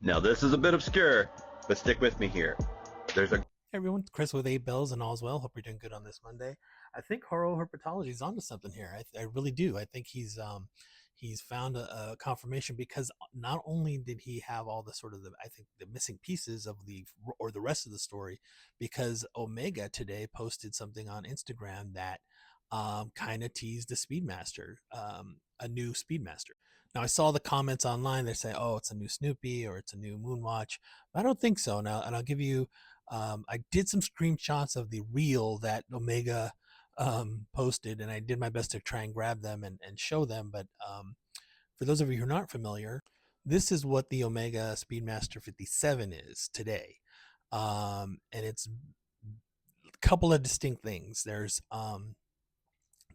Now this is a bit obscure, but stick with me here. There's a Hey everyone, Chris with 8 bells and all's well. Hope you're doing good on this Monday. I think Horo Herpetology is onto something here. I really do. I think he's found a confirmation because not only did he have all the sort of the I think the missing pieces of the rest of the story, because Omega today posted something on Instagram that kind of teased the Speedmaster, a new Speedmaster. Now I saw the comments online. They say, "Oh, it's a new Snoopy or it's a new Moonwatch." But I don't think so. Now, and I'll give you I did some screenshots of the reel that Omega posted, and I did my best to try and grab them and show them. But for those of you who are not familiar, this is what the Omega Speedmaster 57 is today. And it's a couple of distinct things. There's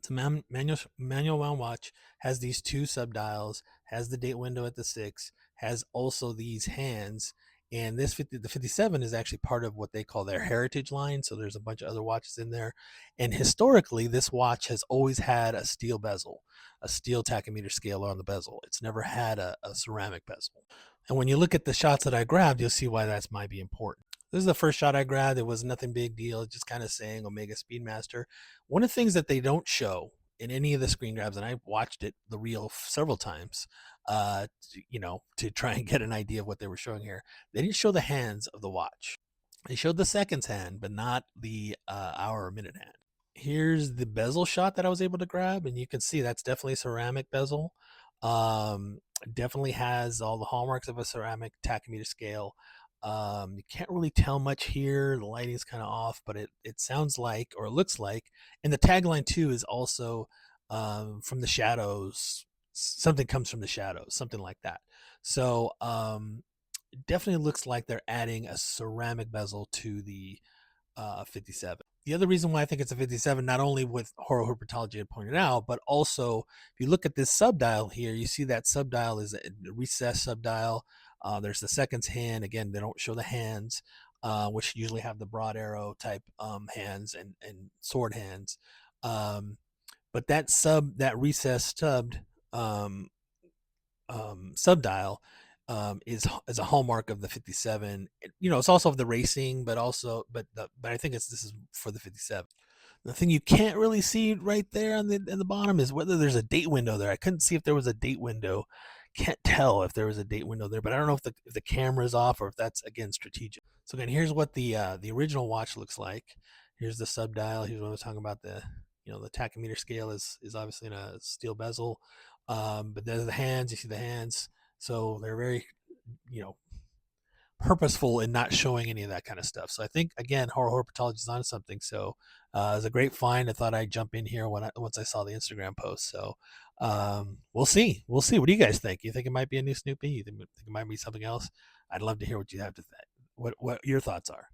it's a manual wound watch, has these two subdials, has the date window at the 6, has also these hands. And the 57 is actually part of what they call their heritage line. So there's a bunch of other watches in there. And historically, this watch has always had a steel bezel, a steel tachymeter scale on the bezel. It's never had a ceramic bezel. And when you look at the shots that I grabbed, you'll see why that might be important. This is the first shot I grabbed. It was nothing big deal, just kind of saying Omega Speedmaster. One of the things that they don't show in any of the screen grabs, and I watched it the reel several times, to try and get an idea of what they were showing here. They didn't show the hands of the watch. They showed the seconds hand, but not the hour or minute hand. Here's the bezel shot that I was able to grab, and you can see that's definitely a ceramic bezel. Um, Definitely has all the hallmarks of a ceramic tachymeter scale. You can't really tell much here. The lighting's kind of off, but it sounds like, or it looks like, and the tagline too is also from the shadows. Something comes from the shadows, something like that. So it definitely looks like they're adding a ceramic bezel to the 57. The other reason why I think it's a 57, not only with Horo Herpetology had pointed out, but also if you look at this subdial here, you see that subdial is a recessed subdial. There's the seconds hand. Again, they don't show the hands, which usually have the broad arrow type hands and sword hands. Um, but that recessed um, subdial is a hallmark of the 57. It's also of the racing, but also but I think this is for the 57. The thing you can't really see right there on the bottom is whether there's a date window there. I couldn't see if there was a date window. Can't tell if there was a date window there, but I don't know if the camera's off or if that's again strategic. So again, here's what the original watch looks like. Here's the subdial. Here's what I was talking about. The tachymeter scale is obviously in a steel bezel, but there's the hands. You see the hands, so they're very you know purposeful in not showing any of that kind of stuff. So I think again, horror herpetology is on something. So it was a great find. I thought I'd jump in here once I saw the Instagram post. So we'll see. We'll see. What do you guys think? You think it might be a new Snoopy? You think it might be something else? I'd love to hear what you have to think. What your thoughts are.